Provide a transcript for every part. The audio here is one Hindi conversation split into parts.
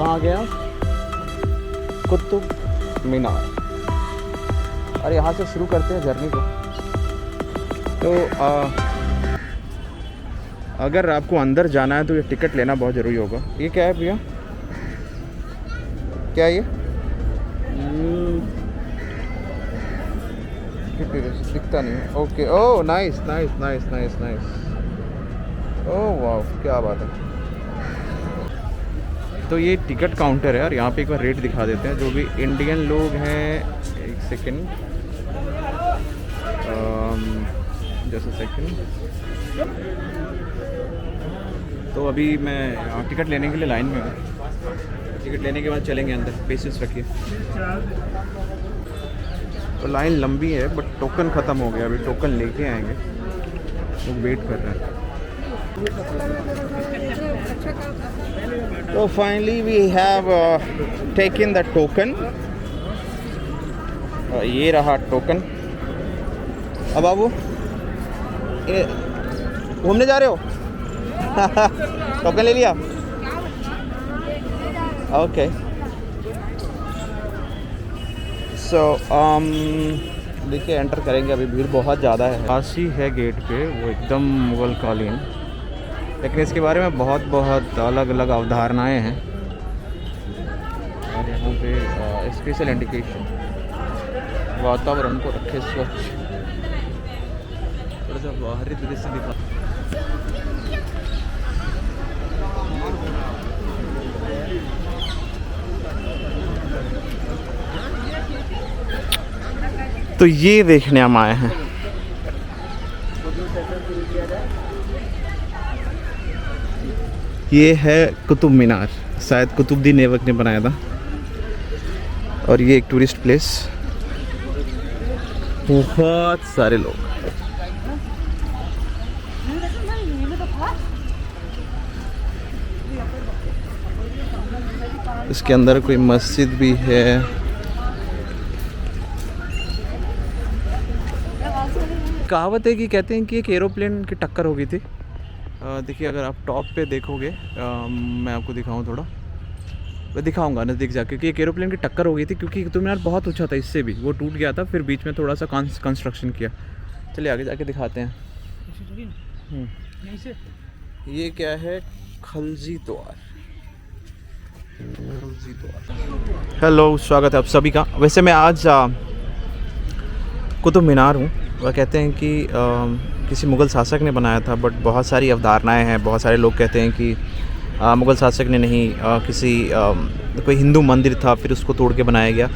आ गया कुतुब मीनार। और यहाँ से शुरू करते हैं जर्नी को। तो अगर आपको अंदर जाना है तो ये टिकट लेना बहुत ज़रूरी होगा। ये क्या है भैया, क्या है ये? दिखता नहीं है। Okay, oh nice nice nice nice nice, oh वाह क्या बात है। तो ये टिकट काउंटर है और यहाँ पे एक बार रेट दिखा देते हैं। जो भी इंडियन लोग हैं, एक सेकेंड, जस्ट अ सेकेंड। तो अभी मैं टिकट लेने के लिए लाइन में हूँ। टिकट लेने के बाद चलेंगे अंदर, पेशेंस रखिए। तो लाइन लंबी है बट टोकन ख़त्म हो गया, अभी टोकन लेके आएंगे, लोग वेट कर रहे हैं। तो finally we have taken the token. ये रहा टोकन। अब बाबू घूमने जा रहे हो? टोकन ले लिया? ओके। सो देखिए एंटर करेंगे, अभी भीड़ बहुत ज़्यादा है। काशी है गेट पे, वो एकदम मुगल कालीन, लेकिन इसके बारे में बहुत बहुत अलग अलग अवधारणाएं हैं। और यहाँ पे स्पेशल इंडिकेशन, वातावरण को रखे स्वच्छ। थोड़ा सा बाहरी दृश्य दिखा। तो ये देखने हम आए हैं। ये है कुतुब मीनार, शायद कुतुबुद्दीन ऐबक ने बनाया था। और ये एक टूरिस्ट प्लेस, बहुत सारे लोग। इसके अंदर कोई मस्जिद भी है। कहावत है कि कहते हैं कि एक एरोप्लेन की टक्कर हो गई थी। देखिए अगर आप टॉप पे देखोगे, मैं आपको दिखाऊं, थोड़ा मैं दिखाऊंगा नज़दीक जाके, कि एक एरोप्लेन की टक्कर हो गई थी, क्योंकि कुतुब मीनार बहुत ऊंचा था, इससे भी वो टूट गया था, फिर बीच में थोड़ा सा कंस्ट्रक्शन किया। चलिए आगे जाके दिखाते हैं। ये क्या है? खलजी द्वार। हेलो, स्वागत है आप सभी का। वैसे मैं आज कुतुब मीनार हूँ। वह कहते हैं कि किसी मुग़ल शासक ने बनाया था, बट बहुत सारी अवधारणाएं हैं। बहुत सारे लोग कहते हैं कि मुग़ल शासक ने नहीं, किसी कोई हिंदू मंदिर था, फिर उसको तोड़ के बनाया गया।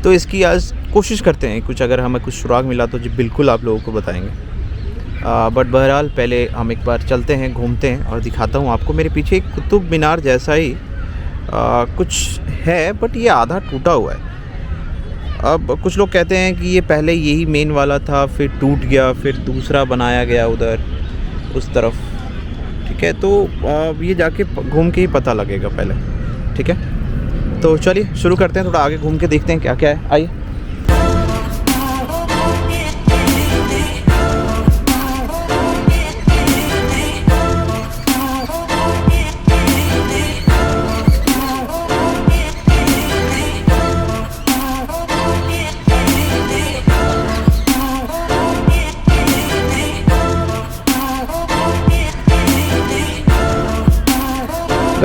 तो इसकी आज कोशिश करते हैं, कुछ अगर हमें कुछ सुराग मिला तो जी बिल्कुल आप लोगों को बताएंगे। बट बहरहाल पहले हम एक बार चलते हैं, घूमते हैं और दिखाता हूँ आपको। मेरे पीछे एक कुतुब मीनार जैसा ही कुछ है, बट ये आधा टूटा हुआ है। अब कुछ लोग कहते हैं कि ये पहले यही मेन वाला था, फिर टूट गया, फिर दूसरा बनाया गया उधर उस तरफ। ठीक है, तो ये जाके घूम के ही पता लगेगा पहले। ठीक है, तो चलिए शुरू करते हैं, थोड़ा आगे घूम के देखते हैं क्या क्या है। आइए।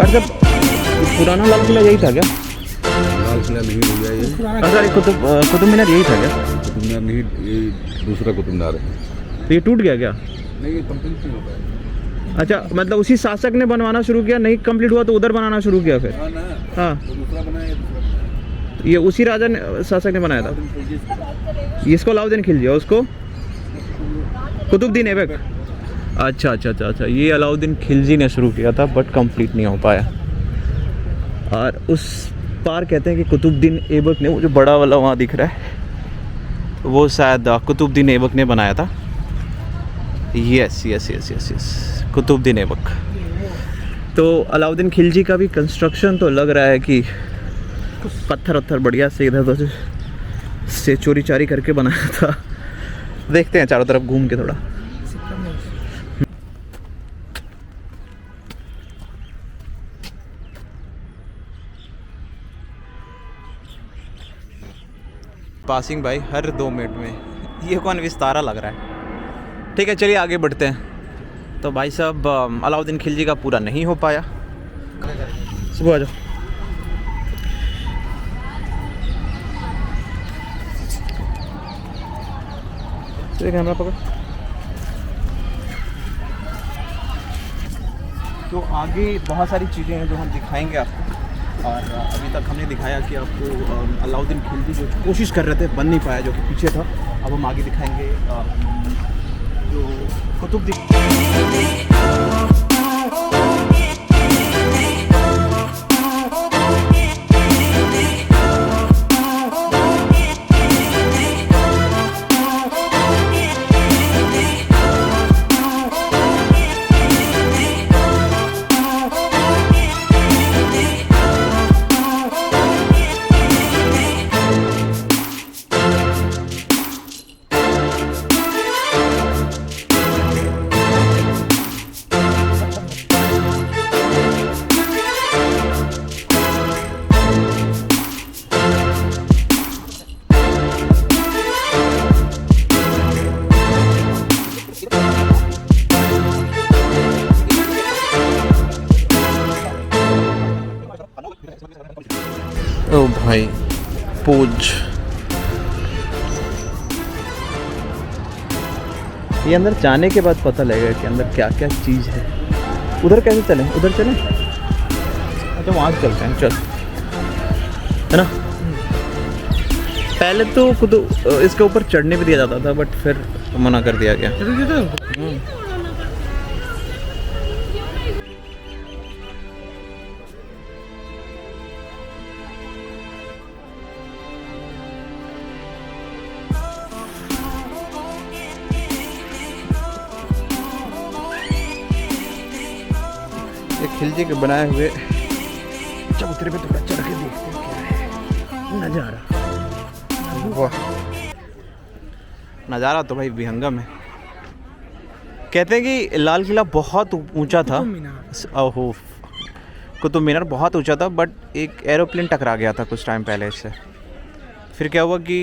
जब पुराना लाल किला यही था क्या? लाल किला नहीं भैया, ये सॉरी, कुतुब मीनार यही था क्या? कुतुब मीनार नहीं, ये दूसरा कुतुब मीनार है। तो ये टूट गया क्या? नहीं, ये कंप्लीट नहीं हो पाया। अच्छा, मतलब उसी शासक ने बनवाना शुरू किया, नहीं कंप्लीट हुआ तो उधर बनाना शुरू किया फिर? हाँ, वो दूसरा बनाया, ये उसी राजा ने, शासक ने बनाया था। इसको अलाउद्दीन खिलजी, उसको कुतुबुद्दीन ऐबक। अच्छा अच्छा अच्छा अच्छा, ये अलाउद्दीन खिलजी ने शुरू किया था, बट कंप्लीट नहीं हो पाया। और उस पार कहते हैं कि कुतुबुद्दीन ऐबक ने, वो जो बड़ा वाला वहाँ दिख रहा है, वो शायद कुतुबुद्दीन ऐबक ने बनाया था। Yes yes yes yes yes, Qutubuddin Aibak. तो अलाउद्दीन खिलजी का भी कंस्ट्रक्शन तो लग रहा है कि पत्थर वत्थर बढ़िया से इधर उधर से चोरी चारी करके बनाया था। देखते हैं चारों तरफ घूम के थोड़ा। पासिंग बाई हर 2 मिनट में। ये कौन विस्तारा लग रहा है। ठीक है चलिए आगे बढ़ते हैं। तो भाई साहब अलाउद्दीन खिलजी का पूरा नहीं हो पाया। सुबह आ जाओ। चलिए कैमरा पकड़। तो आगे बहुत सारी चीज़ें हैं जो हम दिखाएंगे आपको, और अभी तक हमने दिखाया कि आपको अलाउद्दीन खिलजी जो कोशिश कर रहे थे बन नहीं पाया, जो कि पीछे था। अब हम आगे दिखाएंगे जो कुतुब ओ भाई पूज। ये अंदर जाने के बाद पता लगेगा कि अंदर क्या क्या चीज़ है। उधर कैसे चलें? उधर चलें? अच्छा वहाँ से चलते हैं, चल, है ना। पहले तो खुद इसके ऊपर चढ़ने भी दिया जाता था, बट फिर मना कर दिया गया। खिलजी के बनाए हुए चबूतरे पे थोड़ा चढ़ के देखते हैं क्या है नज़ारा। वाह नज़ारा तो भाई विहंगम है। कहते हैं कि लाल किला बहुत ऊंचा था। ओहो कुतुब मीनार बहुत ऊंचा था, बट एक एरोप्लेन टकरा गया था कुछ टाइम पहले इससे। फिर क्या हुआ कि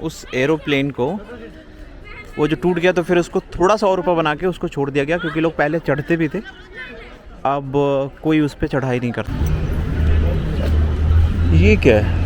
उस एरोप्लेन को वो जो टूट गया, तो फिर उसको थोड़ा सा और ऊपर बना के उसको छोड़ दिया गया, क्योंकि लोग पहले चढ़ते भी थे, अब कोई उस पर चढ़ाई नहीं करता। ये क्या है?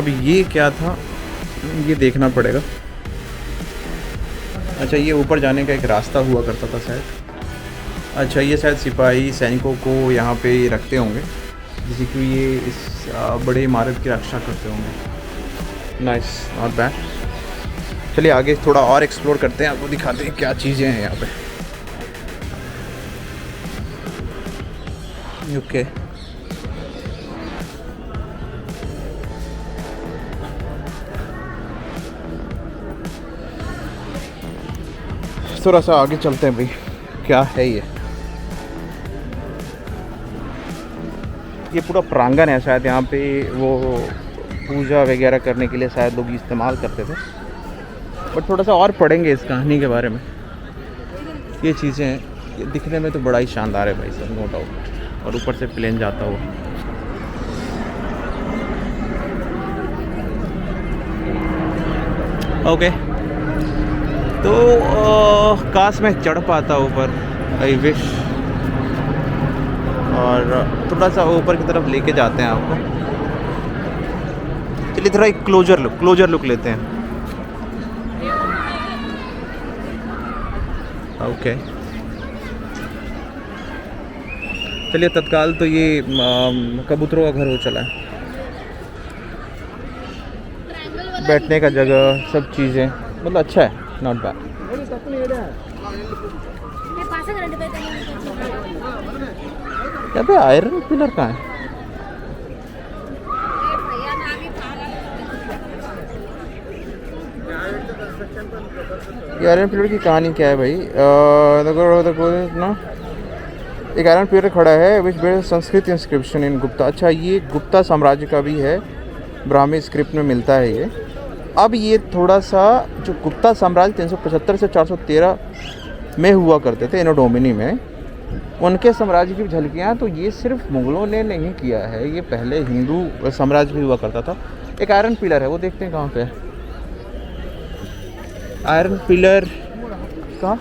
अब ये क्या था ये देखना पड़ेगा। अच्छा ये ऊपर जाने का एक रास्ता हुआ करता था शायद। अच्छा ये शायद सिपाही सैनिकों को यहाँ पे रखते होंगे, जिससे कि ये इस बड़े इमारत की रक्षा करते होंगे। Nice, not bad. चलिए आगे थोड़ा और एक्सप्लोर करते हैं, आपको दिखाते हैं क्या चीज़ें हैं यहाँ पे। ओके थोड़ा सा आगे चलते हैं भाई, क्या है ये पूरा प्रांगण है शायद, यहाँ पे वो पूजा वगैरह करने के लिए शायद लोग इस्तेमाल करते थे। बट थोड़ा सा और पढ़ेंगे इस कहानी के बारे में। ये चीज़ें हैं, ये दिखने में तो बड़ा ही शानदार है भाई सर, नो डाउट। और ऊपर से प्लेन जाता हुआ, ओके। तो काश मैं चढ़ पाता ऊपर, आई विश। और थोड़ा सा ऊपर की तरफ लेके जाते हैं आपको। चलिए थोड़ा एक क्लोजर लुक लेते हैं। ओके चलिए तत्काल तो ये कबूतरों का घर हो चला है, बैठने का जगह सब चीज़ें, मतलब अच्छा है, नॉट बैड। यहाँ पे आयरन पिलर कहाँ है? ये आयरन पिलर की कहानी क्या है भाई? ना एक आयरन पिलर खड़ा है which bear Sanskrit inscription in Gupta. अच्छा ये गुप्ता साम्राज्य का भी है, ब्राह्मी स्क्रिप्ट में मिलता है ये। अब ये थोड़ा सा जो गुप्ता साम्राज्य 375 से 413 में हुआ करते थे एनो डोमिनी में, उनके साम्राज्य की झलकियाँ तो ये सिर्फ मुगलों ने नहीं किया है, ये पहले हिंदू साम्राज्य भी हुआ करता था। एक आयरन पिलर है, वो देखते हैं कहाँ पे है आयरन पिलर कहाँ?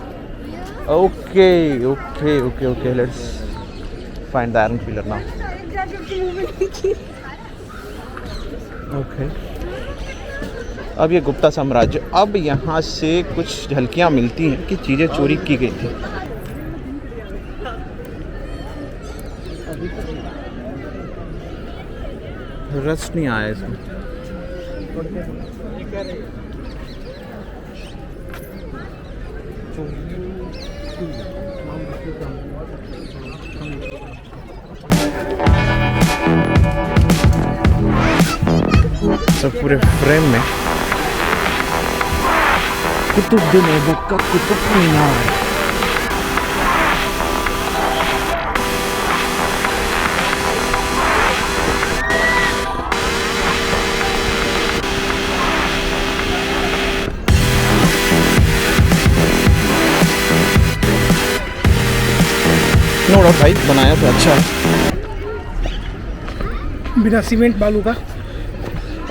Okay okay okay okay, let's find the iron pillar now. Okay अब ये गुप्ता साम्राज्य, अब यहाँ से कुछ झलकियाँ मिलती हैं कि चीज़ें चोरी की गई थी। रस नहीं आया इसमें। सब पूरे फ्रेम में कुतुबुद्दीन ऐबक का कुतुब मीनार। नोड़ा भाई बनाया तो अच्छा है, बिना सीमेंट बालू का।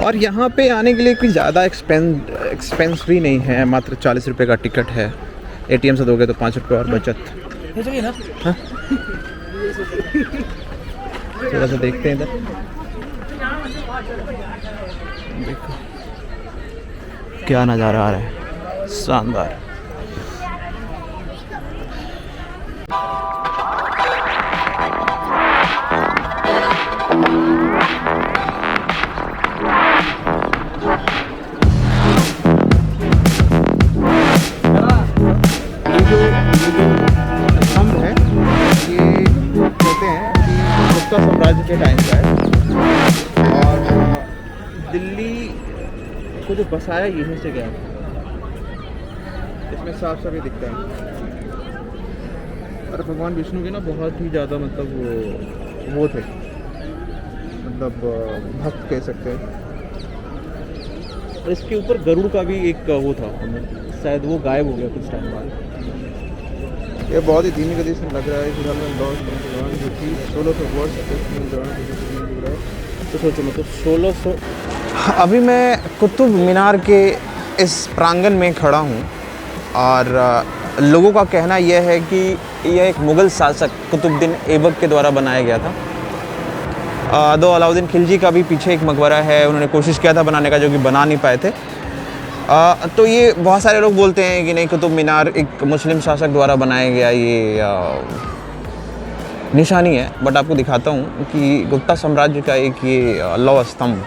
और यहाँ पे आने के लिए कोई ज़्यादा एक्सपेंस भी नहीं है, मात्र 40 रुपये का टिकट है। ATM से दोगे तो 5 रुपये और बचत। ना हाँ थोड़ा सा देखते हैं इधर, देखो क्या नज़ारा आ रहा है, शानदार। साम्राज्य के टाइम का है, और दिल्ली को जो बसाया यहीं से गया, इसमें साफ साफ दिखता है। और भगवान विष्णु के ना बहुत ही ज़्यादा मतलब वो थे, मतलब भक्त कह सकते हैं। और इसके ऊपर गरुड़ का भी एक वो था, शायद वो गायब हो गया कुछ टाइम बाद। ये बहुत ही धीमी गति से लग रहा है फिलहाल में लॉस जो कि 1600 वर्ष तो सोचो मतलब 1600। अभी मैं कुतुब मीनार के इस प्रांगण में खड़ा हूँ, और लोगों का कहना यह है कि यह एक मुग़ल शासक कुतुबुद्दीन ऐबक के द्वारा बनाया गया था। दो अलाउद्दीन खिलजी का भी पीछे एक मकबरा है, उन्होंने कोशिश किया था बनाने का जो कि बना नहीं पाए थे। तो ये बहुत सारे लोग बोलते हैं कि नहीं, कुतुब मीनार एक मुस्लिम शासक द्वारा बनाया गया ये निशानी है। बट आपको दिखाता हूँ कि गुप्ता साम्राज्य का एक ये लौह स्तंभ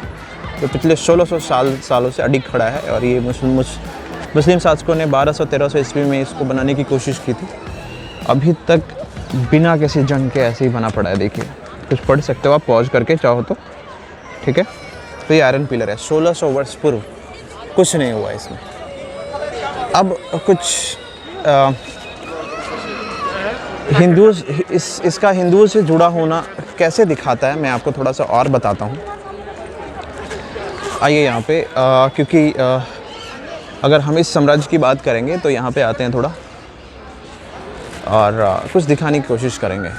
जो पिछले 1600 सालों से अडिग खड़ा है, और ये मुस्लिम शासकों ने 1200-1300 ईस्वी में इसको बनाने की कोशिश की थी। अभी तक बिना किसी जंग के ऐसे ही बना पड़ा है। देखिए, कुछ पढ़ सकते हो आप पॉज करके चाहो तो, ठीक है। तो ये आयरन पिलर है, 1600 वर्ष पूर्व कुछ नहीं हुआ इसमें। अब कुछ इसका हिंदुओं से जुड़ा होना कैसे दिखाता है, मैं आपको थोड़ा सा और बताता हूँ। आइए यहाँ पे, क्योंकि अगर हम इस साम्राज्य की बात करेंगे तो यहाँ पे आते हैं थोड़ा, और कुछ दिखाने की कोशिश करेंगे।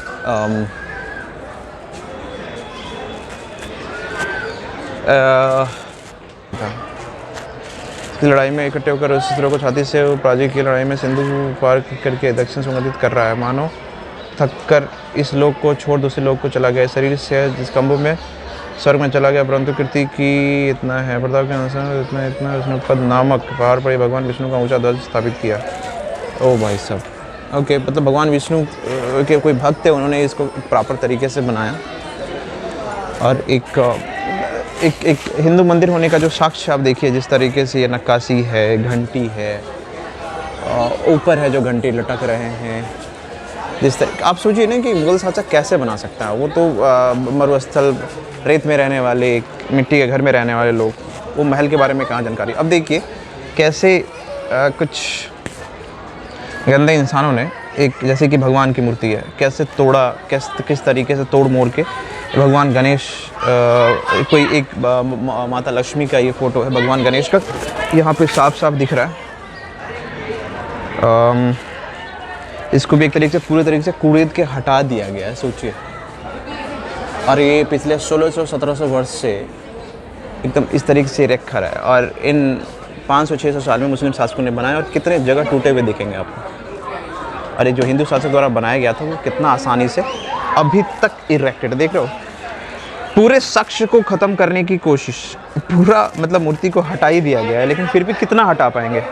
इसकी लड़ाई में इकट्ठे होकर उस तरह को छाती से प्राची की लड़ाई में सिंधु पार करके दक्षिण संगठित कर रहा है। मानो थक कर इस लोक को छोड़ दूसरे लोक को चला गया, शरीर से जिस कंबों में स्वर्ग में चला गया, परंतु कीर्ति की इतना है प्रताप के अनुसार इतना उसने पद नामक पहाड़ पर भगवान विष्णु का ऊंचा ध्वज स्थापित किया। ओ भाई साहब, ओके, मतलब भगवान विष्णु के कोई भक्त थे, उन्होंने इसको प्रॉपर तरीके से बनाया। और एक हिंदू मंदिर होने का जो साक्ष्य आप देखिए, जिस तरीके से ये नक्काशी है, घंटी है, ऊपर है जो घंटी लटक रहे हैं, जिस तरह आप सोचिए ना कि मुगल शासक कैसे बना सकता है। वो तो मरुस्थल, रेत में रहने वाले, मिट्टी के घर में रहने वाले लोग, वो महल के बारे में कहाँ जानकारी। अब देखिए कैसे कुछ गंदे इंसानों ने, एक जैसे कि भगवान की मूर्ति है, कैसे तोड़ा, किस तरीके से तोड़ मोड़ के भगवान गणेश, कोई एक माता लक्ष्मी का ये फ़ोटो है भगवान गणेश का, यहाँ पे साफ साफ दिख रहा है। इसको भी एक तरीके से पूरे तरीके से कूड़ेद के हटा दिया गया है, सोचिए। और ये पिछले 1600-1700 वर्ष से एकदम इस तरीके से रखा है, और इन 500-600 साल में मुस्लिम शासकों ने बनाया, और कितने जगह टूटे हुए दिखेंगे आपको। और ये जो हिंदू शासक द्वारा बनाया गया था वो कितना आसानी से अभी तक इरेक्टेड, देख रहे हो। पूरे साक्ष्य को ख़त्म करने की कोशिश, पूरा मतलब मूर्ति को हटा ही दिया गया है, लेकिन फिर भी कितना हटा पाएंगे।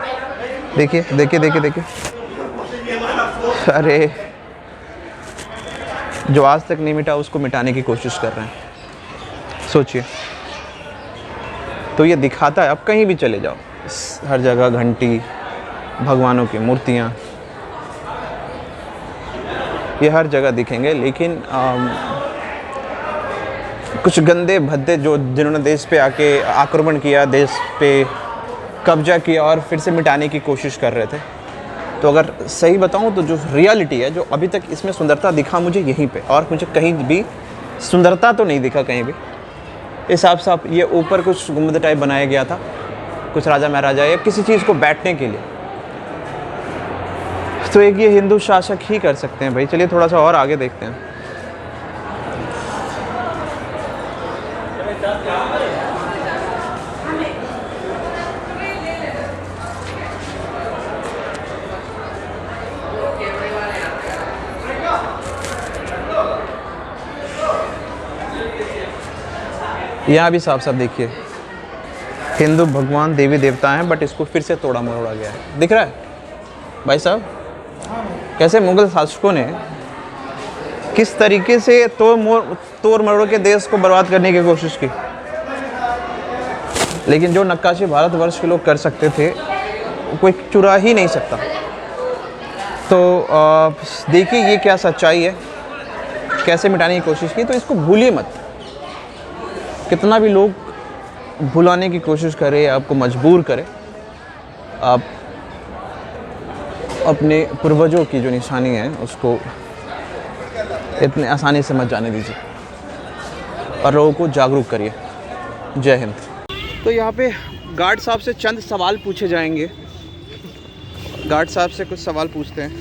देखिए देखिए देखिए देखिए, अरे जो आज तक नहीं मिटा उसको मिटाने की कोशिश कर रहे हैं, सोचिए। तो ये दिखाता है, अब कहीं भी चले जाओ, हर जगह घंटी, भगवानों की मूर्तियाँ, ये हर जगह दिखेंगे। लेकिन कुछ गंदे भद्दे जिन्होंने देश पे आके आक्रमण किया, देश पे कब्जा किया और फिर से मिटाने की कोशिश कर रहे थे। तो अगर सही बताऊं तो जो रियलिटी है, जो अभी तक इसमें सुंदरता दिखा मुझे यहीं पे, और मुझे कहीं भी सुंदरता तो नहीं दिखा कहीं भी। इस साफ ये ऊपर कुछ गुंबद टाइप बनाया गया था, कुछ राजा महाराजा या किसी चीज़ को बैठने के लिए। तो एक ये हिंदू शासक ही कर सकते हैं भाई। चलिए थोड़ा सा और आगे देखते हैं। यहाँ भी साफ साफ देखिए, हिंदू भगवान देवी देवता हैं, बट इसको फिर से तोड़ा मरोड़ा गया है। दिख रहा है भाई साहब कैसे मुगल शासकों ने किस तरीके से तोड़ मरोड़ के देश को बर्बाद करने की कोशिश की। लेकिन जो नक्काशी भारतवर्ष के लोग कर सकते थे, कोई चुरा ही नहीं सकता। तो देखिए ये क्या सच्चाई है, कैसे मिटाने की कोशिश की। तो इसको भूलिए मत। कितना भी लोग भुलाने की कोशिश करें, आपको मजबूर करें, आप अपने पूर्वजों की जो निशानी है उसको इतने आसानी से मत जाने दीजिए, और लोगों को जागरूक करिए। जय हिंद। तो यहाँ पे गार्ड साहब से चंद सवाल पूछे जाएंगे। गार्ड साहब से कुछ सवाल पूछते हैं।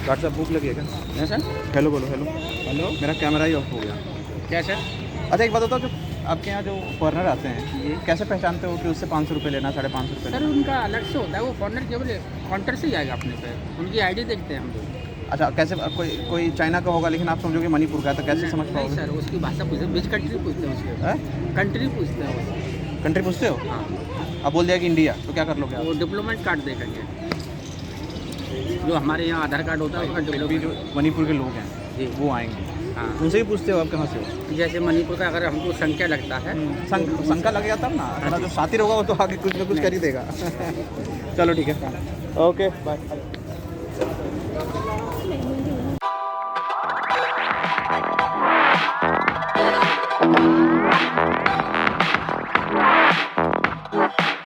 गार्ड साहब भूख लगी है क्या? सर हेलो बोलो। हेलो हेलो, मेरा कैमरा ही ऑफ हो गया। क्या सर? अच्छा एक बात बताओ, जो आपके यहाँ जो फॉरनर आते हैं, ये कैसे पहचानते हो कि उससे 500 रुपये लेना, 550 रुपये? सर उनका अलग से होता है, वो फॉरनर केवल काउंटर से ही आएगा अपने पे, उनकी आईडी देखते हैं हम लोग। अच्छा कैसे कोई चाइना का होगा लेकिन आप समझोगे मणिपुर का है तो कैसे समझ नहीं पाओगे? सर, उसकी भाषा पूछते, बीच कंट्री पूछते हैं उसके, हैं? कंट्री पूछते हैं उससे। कंट्री पूछते हो? हाँ, अब बोल दिया कि इंडिया तो क्या कर लोगे आप? वो डिप्लोमेट कार्ड दे करके, जो हमारे यहाँ आधार कार्ड होता है उसका फिर भी जो डिप्लोमेट। मणिपुर के लोग हैं जी वो आएंगे, हाँ, उनसे ही पूछते हो आप कहाँ से हो? जैसे मणिपुर का अगर हमको संख्या लगता है शंका लगेगा तब ना, थोड़ा जो साथी होगा वो तो आगे कुछ ना कुछ कर ही देगा। चलो ठीक है, ओके बाय।